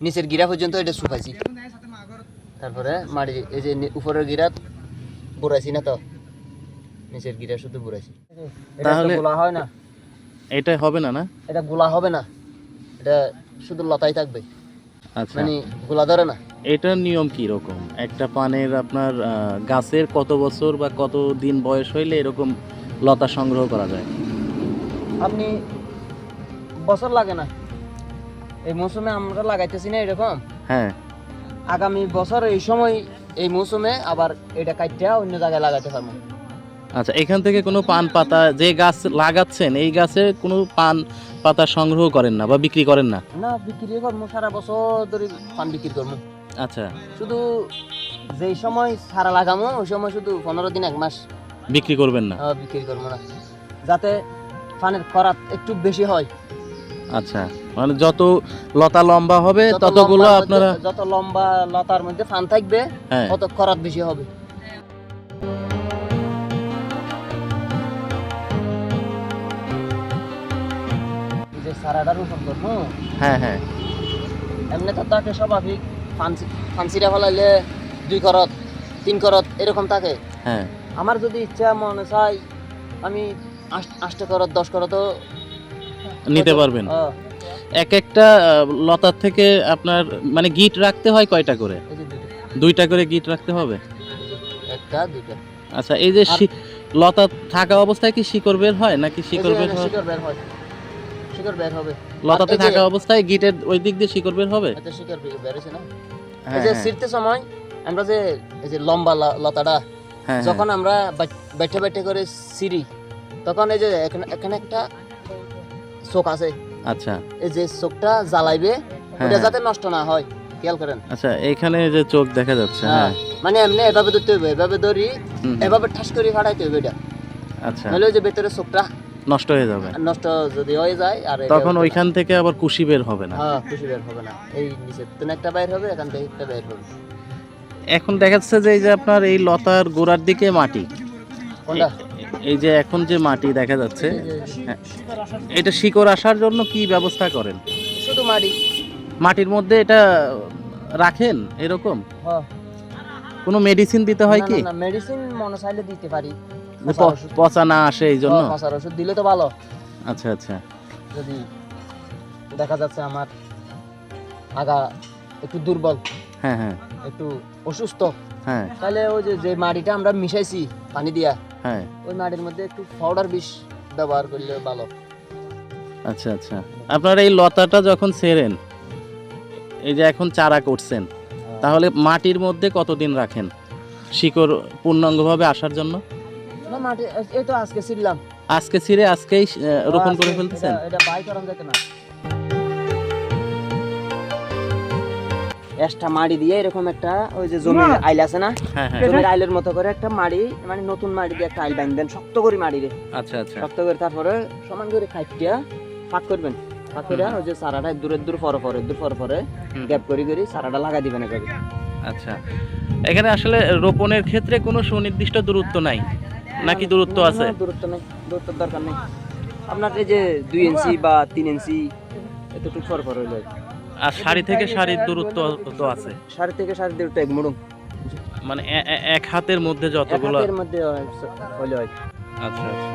নিচের গিরা পর্যন্ত এটা শুকাইছি, তারপরে মাটি এই যে উপরের গিরা বুড়াইছি না, তো নিচের গিরা শুধু বুড়াইছি। তাহলে গোলা হয় না, এটা হবে না? না, এটা গোলা হবে না, এটা শুধু লতাই থাকবে, আচ্ছা। মানে গোলা ধরে না। এটার নিয়ম কি রকম? একটা পানের আপনার গাছের কত বছর বা কত দিন বয়স হইলে এরকম লতা সংগ্রহ করা যায়? আপনি বছর লাগে না, এই মৌসুমে আমরা লাগাইতেছি না এরকম, হ্যাঁ, আগামী বছর এই সময় এই মৌসুমে আবার এটা কাটিয়া অন্য জায়গায় লাগাতে পারবো। আচ্ছা। এখান থেকে কোনো পান পাতা যে গাছ লাগাচ্ছেন এই গাছে কোনো পান পাতা সংগ্রহ করেন না বা বিক্রি করেন না? না, বিক্রি করবো, সারা বছর ধরে পান বিক্রি করবো। আচ্ছা, শুধু যেই সময় সারা লাগামো ওই সময় শুধু 15 দিন 1 মাস বিক্রি করবেন না? বিক্রি করবো না, যাতে পানের খরাত একটু বেশি হয়। আচ্ছা, মানে যত লতা লম্বা হবে ততগুলো আপনারা, যত লম্বা লতার মধ্যে ফান থাকবে হ্যাঁ, তত খরাত বেশি হবে। এই যে সারাটা রোপণ করবো, হ্যাঁ, হ্যাঁ, এমনি তো তাকে স্বাভাবিক ফান্সিটা ফলাইলে 2 করত 3 করত এরকম থাকে। হ্যাঁ, আমার যদি ইচ্ছা মনে চাই আমি 8 করত 10 করতও নিতে পারবেন। এক একটা লতার থেকে আপনার মানে গিট রাখতে হয় কয়টা করে? এই যে 2টা করে গিট রাখতে হবে। একটা 2টা। আচ্ছা, এই যে লতা থাকা অবস্থায় কি শিকড় বের হয় নাকি শিকড় বের হয়? শিকড় বের হয়, শিকড় বের হবে। লতাতে থাকা অবস্থায় গিটের ওই দিক দিয়ে শিকড় বের হবে? এটা শিকড় বের হইছে না। এই হ্যাঁ, যে হ্যাঁ, ছিড়তে সময় আমরা যে এই যে লম্বা লতাটা হ্যাঁ, যখন আমরা বাইটে বাইটে করে ছিড়ি, তখন এই যে এখানে একটা চোখ আছে, আচ্ছা, এই যে চোখটা জ্বালাইবে, হ্যাঁ, ওটা যাতে নষ্ট না হয়, খেয়াল করেন। আচ্ছা, এখানে যে চোখ দেখা যাচ্ছে, হ্যাঁ, মানে এমনি এভাবে ধরতে হবে, এভাবে ধরি, হুম, এভাবে ঠাস করে ফাটাইতে হবে এটা, আচ্ছা, নাহলে ওই যে ভেতরে চোখটা নষ্ট হয়ে যাবে। নষ্ট যদি হয়ে যায় আর তখন ওইখান থেকে আবার কুশি বের হবে না। হ্যাঁ, খুশি বের হবে না, এই নিচের থেকে একটা বাইর হবে, এখান থেকে একটা বাইর হবে। এখন দেখা যাচ্ছে যে এই যে আপনার এই লতার গোড়ার দিকে মাটি, কোনটা? এই যে এখন যে মাটি দেখা যাচ্ছে, এই যে হ্যাঁ, এটা শিকড় আসার জন্য কি ব্যবস্থা করেন? শুধু মাটি। মাটির মধ্যে এটা রাখেন এরকম? হ্যাঁ, কোনো মেডিসিন দিতে হয় কি? না, মেডিসিন মনে চাইলে দিতে পারি, যে পচা না আসে এই জন্য? মশার ওষুধ দিলে তো ভালো। আচ্ছা, আচ্ছা, যদি দেখা যাচ্ছে আমার আগা একটু দুর্বল, হ্যাঁ, হ্যাঁ, একটু অসুস্থ, হ্যাঁ, তাহলে ওই যে যে মাটিটা আমরা মিশাইছি পানি দিয়া, হ্যাঁ, ওই মাটির মধ্যে একটু পাউডার বিষ ব্যবহার করলে ভালো। আচ্ছা, আচ্ছা। আপনারা এই লতাটা যখন ছেড়েন, এই যে এখন চারা করছেন, তাহলে মাটির মধ্যে কতদিন রাখেন শিকড় পূর্ণাঙ্গভাবে আসার জন্য? না, মাটি এই তো আজকে ছিড়লাম, আজকে ছিঁড়ে আজকেই রোপণ করে ফেলতেছেন? এটা বাই করান যাবে না, এক্সট্রা মাটি দিয়ে এরকম একটা ওই যে জমির আইল আছে না, হ্যাঁ, হ্যাঁ, জমির আইলের মতো করে একটা মাটি, মানে নতুন মাটি দিয়ে একটা আইল বাঁধবেন শক্ত করে মাটি রে, আচ্ছা, আচ্ছা, শক্ত করে, তারপরে সমান করে খাইটিয়া ফাঁক করবেন, ফাঁক করে ওই যে চারাটা দূর পরে গ্যাপ করে চারাটা লাগাই দিবেন এভাবে। আচ্ছা। এখানে আসলে রোপণের ক্ষেত্রে কোনো সুনির্দিষ্ট দূরত্ব নাই নাকি দূরত্ব আছে? না, দূরত্ব নেই, দূরত্বের দরকার নেই, আপনার এই যে 2 ইঞ্চি বা 3 ইঞ্চি এতটুকু পর হইল। আর সারি থেকে সারির দূরত্ব তো আছে? সারি থেকে সারি দূরত্ব 1 মুড়ুম, মানে এক হাতের মধ্যে যতগুলো? এর মধ্যে হইলে হয়। আচ্ছা, আচ্ছা,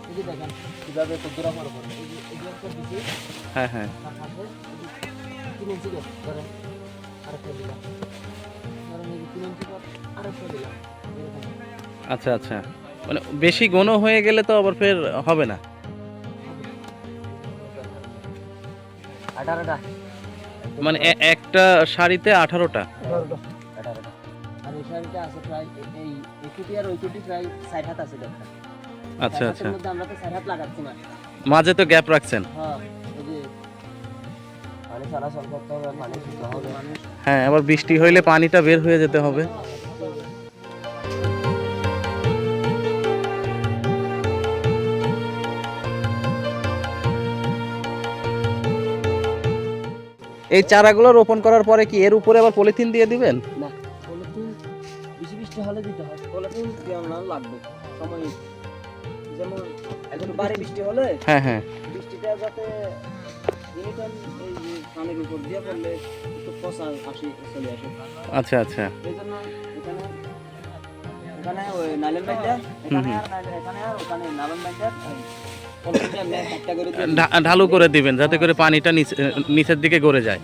এই যে দেখেন কিভাবে কদ্দুরা পর এই যে একটা দিছি, হ্যাঁ, হ্যাঁ, তার সাথে 3 ইঞ্চি করে ধরেন আরেকটা দিলাম, ধরেন এই যে 3 ইঞ্চি পর আরেকটা দিলাম, এরকম। আচ্ছা, আচ্ছা। মানে বেশি ঘন হয়ে গেলে তো আবার ফের হবে না? 18টা, মানে একটা সারিতে 18টা? 18টা, আর এই শাড়িটা আছে প্রায় এই কুটি আর ওই কুটি প্রায় 60 হাত আছে দেখেন। আচ্ছা, আচ্ছা। মধ্যে আমরা তো 60 হাত লাগাচ্ছি না। মাঝে তো গ্যাপ রাখছেন? হ্যাঁ, এই যে পানি চলাচল করতে হবে, পানি শুদ্ধ হবে, হ্যাঁ, আবার বৃষ্টি হইলে পানিটা বের হয়ে যেতে হবে। এই চারাগুলো রোপণ করার পরে কি এর উপরে আবার পলিথিন দিয়ে দিবেন? না পলিথিন বেশি বৃষ্টি হলে দিতে হয়, পলিথিন দেওয়া না লাগবে সময়, যেমন এখন বাড়ি বৃষ্টি হলে হ্যাঁ হ্যাঁ বৃষ্টিটা যাতে এনিটাইম এই যে পানির উপর দিয়ে পড়লে একটু পচা আসে চলে আসে, আচ্ছা আচ্ছা এই জন্য এখানে এখানে ওই নাইলন বাইন্ডা, এখানে আর এখানে আর ওখানে নাইলন বাইন্ডা পলিথিনটা এমনি একটা করে দিয়ে ঢালু করে দিবেন যাতে করে পানিটা নিচের দিকে গড়ে যায়।